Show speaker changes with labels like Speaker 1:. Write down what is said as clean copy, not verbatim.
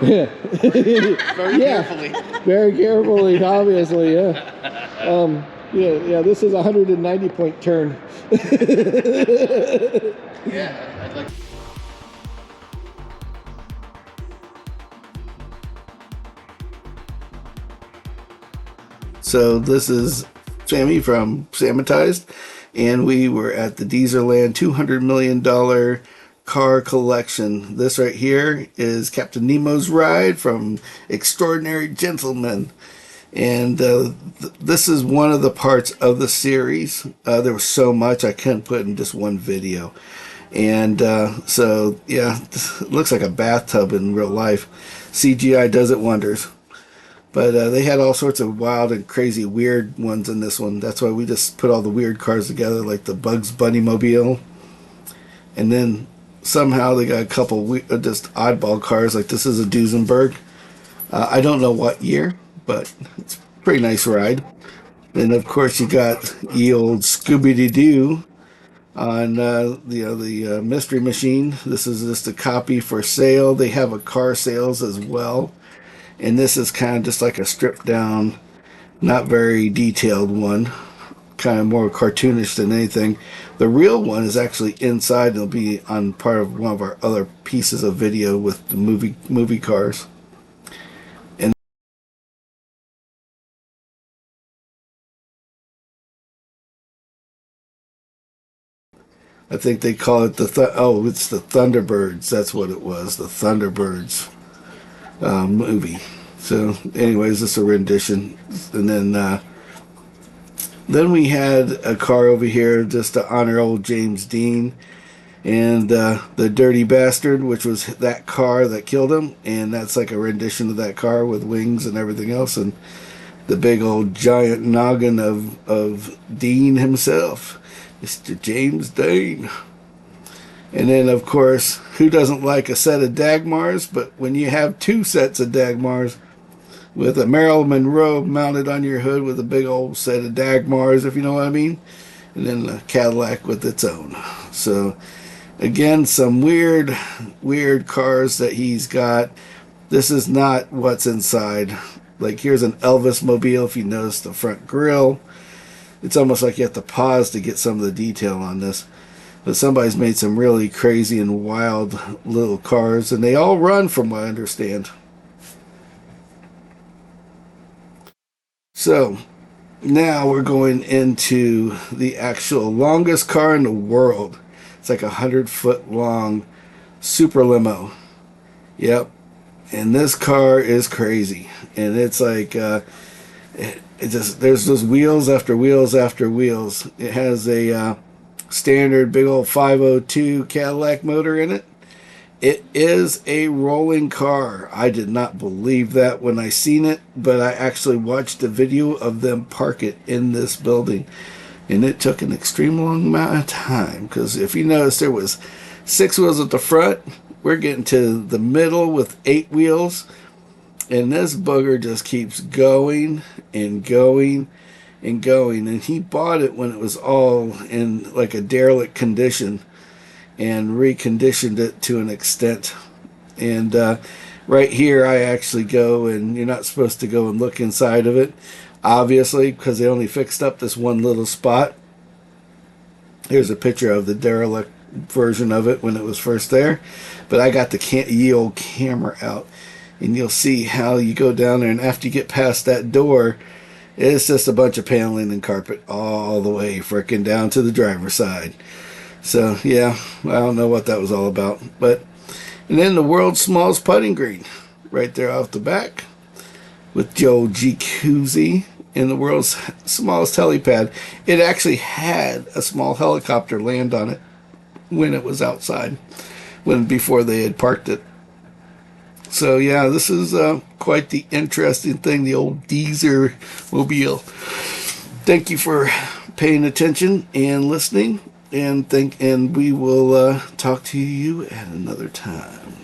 Speaker 1: Yeah.
Speaker 2: Very carefully.
Speaker 1: Very carefully, obviously, yeah. Yeah, this is a 190-point turn.
Speaker 2: Yeah, I'd like.
Speaker 3: So this is Sammy from Sammitized, and we were at the Deezerland $200 million car collection. This right here is Captain Nemo's ride from Extraordinary Gentlemen. And this is one of the parts of the series. There was so much I couldn't put in just one video. And so, yeah, it looks like a bathtub in real life. CGI does it wonders. But they had all sorts of wild and crazy weird ones in this one. That's why we just put all the weird cars together, like the Bugs Bunny Mobile. And then somehow they got a couple just oddball cars, like this is a Duesenberg. I don't know what year, but it's a pretty nice ride. And of course you got the old Scooby-Doo on the Mystery Machine. This is just a copy for sale. They have a car sales as well. And this is kind of just like a stripped down, not very detailed one. Kind of more cartoonish than anything. The real one is actually inside and it'll be on part of one of our other pieces of video with the movie cars. And I think they call it it's the Thunderbirds. That's what it was, the Thunderbirds movie. So anyways, this is a rendition. And then we had a car over here just to honor old James Dean and the Dirty Bastard, which was that car that killed him. And that's like a rendition of that car with wings and everything else. And the big old giant noggin of Dean himself, Mr. James Dean. And then, of course, who doesn't like a set of Dagmars? But when you have two sets of Dagmars with a Marilyn Monroe mounted on your hood with a big old set of Dagmars, if you know what I mean, and then a Cadillac with its own. So, again, some weird cars that he's got. This is not what's inside. Like, here's an Elvis mobile, if you notice the front grille. It's almost like you have to pause to get some of the detail on this. But somebody's made some really crazy and wild little cars, and they all run from what I understand. So, now we're going into the actual longest car in the world. It's like 100-foot long super limo. Yep. And this car is crazy. And it's like, there's just wheels after wheels after wheels. It has a standard big old 502 Cadillac motor in it. It is a rolling car. I did not believe that when I seen it, but I actually watched a video of them park it in this building. And it took an extreme long amount of time, because if you notice, there was 6 wheels at the front. We're getting to the middle with 8 wheels. And this bugger just keeps going and going and going. And he bought it when it was all in like a derelict condition and reconditioned it to an extent. And right here I actually go, and you're not supposed to go and look inside of it, obviously, because they only fixed up this one little spot. Here's a picture of the derelict version of it when it was first there. But I got the old camera out, and you'll see how you go down there, and after you get past that door, it's just a bunch of paneling and carpet all the way frickin' down to the driver's side. So, yeah, I don't know what that was all about. And then the world's smallest putting green right there off the back with the old jacuzzi and the world's smallest helipad. It actually had a small helicopter land on it when it was outside, before they had parked it. So, yeah, this is quite the interesting thing, the old Deezer mobile. Thank you for paying attention and listening, and we will talk to you at another time.